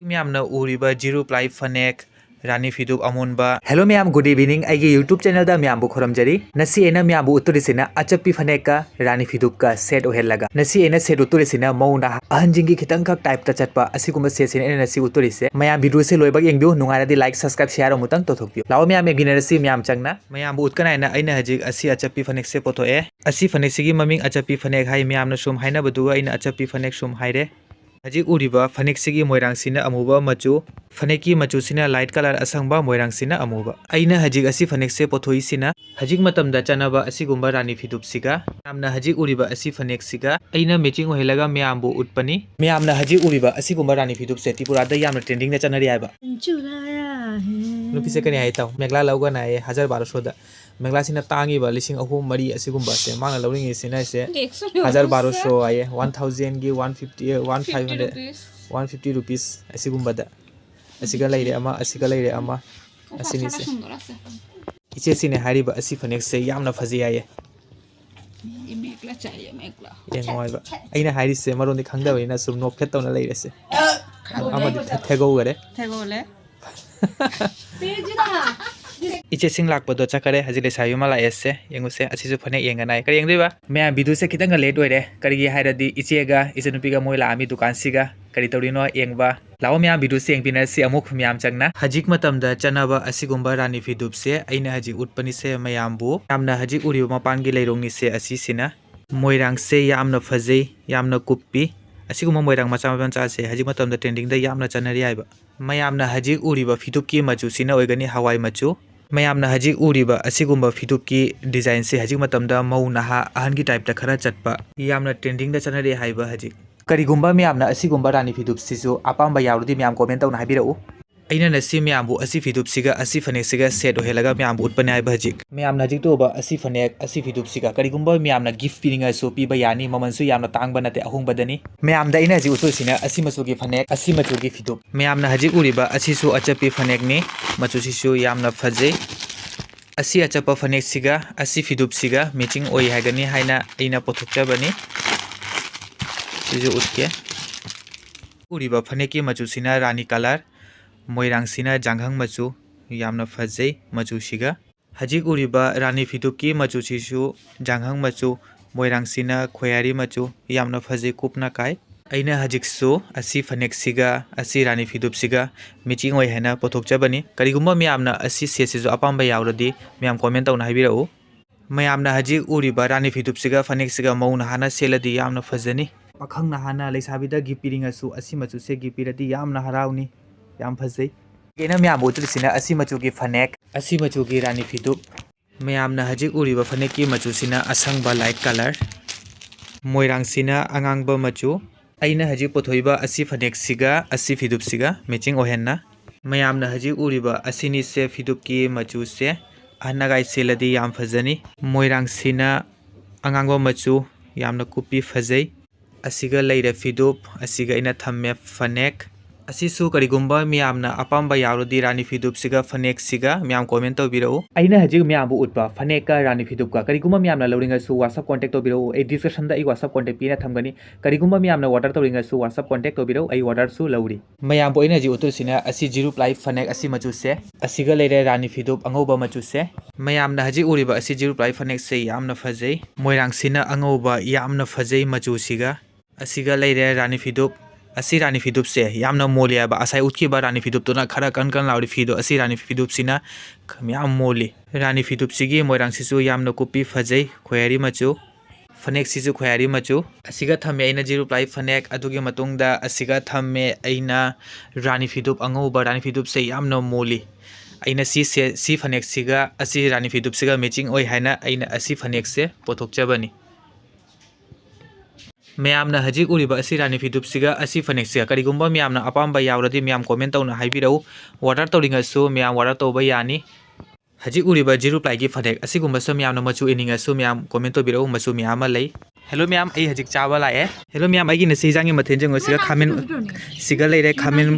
ma'am उरीब zero ply फनेक रानी फिदुप अमुनबा हेलो मैम गुड इवनिंग आई यूट्यूब चैनल दा मैम खुरमजरी नसी एना मैम उत्तरिसिना अचपी फनेक का रानी फिदुप का सेट ओहेलगा नसी एना सेट उत्तरिसिना मौना अहंजिंगी खितंग खक टाइप ता चटपा असिगुम सेसिना एना नसी उत्तरिसे मैम वीडियो से लोइबा येंगबियो नुंगारादी लाइक सब्सक्राइब शेयर अमुतंग तोथोकबियो लाओ मैम एगिनरसी मैम चंगना मैम उत्कनाइना अइना हजिक असि अचपी फनेक से पोथोए असि फनेक सिगी ममिंग अचपी फनेक हाई मैम न सुम हाइनाबदु अइना अचपी फनेक सुम हाइरे हजिक उरीबा फनेक सिगी मोइरांगसिना अमुबा मचु फनेकी मचुसिना लाइट कलर असंगबा मोइरांगसिना अमुबा अइना हजिक असि फनेक से पोथोइसिना हजिक मतमदा चनबा असिगुम्बा रानी फिदुपसिगा मैमना हजिक उरीबा असि फनेक सिगा अइना मैचिंग ओहेलगा मैमबु उटपनी मैमना हजिक उरीबा असिगुम्बा रानी फिदुप से त्रिपुरादा यामना ट्रेंडिंग दा चनरी आइबा नुपिसे कने आइताव मेगला लौगा नाए 1200 दा मेगला सिना तांगीबा लिसिंग अहुम मरी असिगुम्बा से मांगना लौरिंग सिना से 1200 आए 1000 गी 150 1500 150 रुपीस असिगुम्बा दा असिगा लेरे अमा असिगा लेरे अमा असिनी से इचे सिने हारिबा असि फनेक से यामना फजी आए मेगला चाहिए मेगला येंगोइबा अइना हारि से मरोंदि खंगदबैना सुम नोफेत तौना लेरे से अमदि थेगौ गरे थेगोले इचे सिंग लाकपदो चकरे हजिले सायुमा लाएसे येंगुसे असिसु फने येंगनाय करि येंगदिबा मैं वीडियो से खितंग लेट ओइरे करिगी हाइरदि इचेगा इचनुपिगा मोइला आमी दुकान सिगा करि तौरिनो येंगबा लाओ मैं वीडियो से येंगबिनरसि अमुक म्याम चंगना हजिक मतमदा चनबा असिगुम्बा रानी फिदुप से अइना हजि उत्पनि से मयामबु यामना हजिक उरिबा मपानगी लेरोंगनि से असिसिना मोइरांग से यामना फजै यामना कुप्पी असिगुम्बा मोइरांग मचा मचा से हजिक मतमदा ट्रेंडिंग दा यामना चनरि आइबा मयामना हजिक उरिबा फिदुप की मचुसिना ओइगनि हवाई मचु मैमना हजिक उरीबा असिगुम्बा फिदुप की डिजाइन से हजिक मतमदा मौ नहा अहन की टाइप ता खरा चटपा यामना ट्रेंडिंग दा चनरे हाइबा हजिक करिगुम्बा मैमना असिगुम्बा रानी फिदुप सिसु अपाम्बा यावरुदी मैम कमेंट तौना हाबिरउ अइना नसी मैमबु असि फिदुप सिगा असि फनेक सिगा सेट ओहेलगा मैमबु उत्पने आइबा हजिक मैमना हजिक तोबा असि फनेक असि फिदुप सिगा करिगुम्बा मैमना गिफ्ट पिनिंगा सो पिबा यानी ममनसु यामना तांगबा नते अहुंबदनी मैमदा इना हजिक उतुसिना असि मचुगी फनेक असि मचुगी फिदुप मैमना हजिक उरीबा असिसु अचपी फनेकनी मचुसिसु यामना फजै असि अचपा फनेक सिगा असि फिदुप सिगा मैचिंग ओइ हागनी हाइना अइना पोथोकचबनी सिजु उतके उरीबा फनेकी मचुसिना रानी कलर मोइरांगसिना जांघंग मचु यामना फजै मचुसिगा हजिक उरीबा रानी फिदुप की मचुसिसु जांघंग मचु मोइरांगसिना खोयारी मचु यामना फजै कुपना काय अइना हजिकसु असि फनेक सिगा असि रानी फिदुप सिगा मैचिंग ओइ हाइना पोथोकचबनी करिगुम्बा मैमना असि सेसिजु अपाम्बा यावरदि मैम कमेंट तौना हाबिरउ मैमना हजिक उरीबा रानी फिदुप सिगा फनेक सिगा मौना हाना सेलदि यामना फजनी पाखंग नहाना लेसाबिदा गिपिरिंगसु असि मचु से गिपिरदि यामना हराउनी याम फजै केना मैम उतरिसिना असि मचुगी फनेक असि मचुगी रानी फिदुप मैमना हजिक उरीबा फनेकी मचुसिना असंगबा लाइट कलर मोइरांगसिना अंगांगबा मचु अइना हजिक पोथोइबा असि फनेक सिगा असि फिदुप सिगा मैचिंग ओहेन्ना मैमना हजिक उरीबा असिनी से फिदुप की मचु से अहनगाई सेलदि याम फजनी मोइरांगसिना अंगांगबा मचु यामना कुपी फजै असिगा लेरे फिदुप असिगा इना थम्मे फनेक असिसु करिगुम्बा मैमना अपाम्बा यावरदि रानी फिदुप सिगा फनेक सिगा मैम कमेंट तौबिरउ अइना हजिक मैमबु उतबा फनेक का रानी फिदुप का करिगुम्बा मैमना लौरिंगसु WhatsApp कांटेक्ट तौबिरउ ए डिस्क्रिप्शन दा WhatsApp कांटेक्ट पिना थमगनी करिगुम्बा मैमना ऑर्डर तौरिंगसु WhatsApp कांटेक्ट तौबिरउ आई ऑर्डर सु लौरी मैमबु अइना हजिक उतुसिना असि जीरो प्लाई फनेक असि मचु से असिगा लेरे रानी फिदुप अंगौबा मचु से मैमना हजिक उरीबा असि जीरो प्लाई फनेक से यामना फजै मोइरांगसिना अंगौबा यामना फजै मचु सिगा असिगा लेरे रानी फिदुप असि रानी फिदुप से यामना मोलियाबा असai उत्किबा रानी फिदुप तोना खरा कन लाउरी फिदो असि रानी फिदुप सिना याम मोली रानी फिदुप सिगी मोइरांगसिसु यामना कुपी फजै खोयारी मचु फनेक सिसु खोयारी मचु असिगा थमे अइना जीरो प्लाई फनेक अदुगी मतुंगदा असिगा थमे अइना रानी फिदुप अंगौबा रानी फिदुप से यामना मोली अइना सी फनेक सिगा असि रानी फिदुप सिगा मैचिंग ओइ हाइना अइना असि फनेक से पोथोकचबनी मैमना हजिक उरीबा असि रानी फिदुप सिगा असि फनेक सिगा करिगुम्बा मैमना अपाम्बा यावरदि मैम कमेंट तौना हाबिरउ ऑर्डर तौरिंगसु मैम ऑर्डर तौबा यानी हजिक उरीबा जीरो प्लाई की फनेक असिगुम्बसु मैमना मचु इनिंगसु मैम कमेंट तौबिरउ मचु मैम लई हेलो मैम आई हजिक चाबा लाए हेलो मैम आई नसी जांगी मथेन जंग सिगा खामेन सिगा लेरे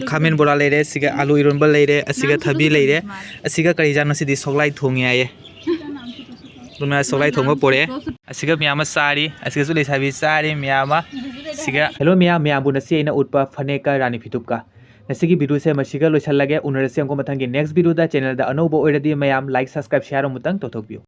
खामेन बोरा लेरे सिगा आलू इरोनबा लेरे असिगा थबी लेरे असिगा करि जांग नसिदि सोगलाई थोंगे आए लुना सोगलाई थोंबा पोरे असिगा मैम सारी असिगा सु लेसाबि सारी मैम सिगा हेलो मैम बुनसी अइना उतपा फनेक का रानी फिदुप का ꯉꯁꯤꯒꯤ ꯚꯤडिꯑꯣꯁꯦ ꯃꯁꯤꯒ ꯂꯣꯏꯁꯜꯂꯒꯦ ꯎꯅꯔꯁꯦ ꯑꯃꯨꯛ ꯃꯊꯪꯒꯤ ꯅꯦꯛꯁ ꯚꯤडिꯑꯣꯗ ꯆꯦꯅꯦꯜꯗ ꯑꯅꯧꯕ ꯑꯣꯏꯔꯗꯤ ꯃꯌꯥꯝ ꯂꯥꯏꯛ ꯁꯕꯁꯀ꯭राꯏब ꯁꯦꯌꯔ ꯑꯃꯨꯛꯇꯪ ꯇꯧꯊꯣꯛꯄꯤꯌꯨ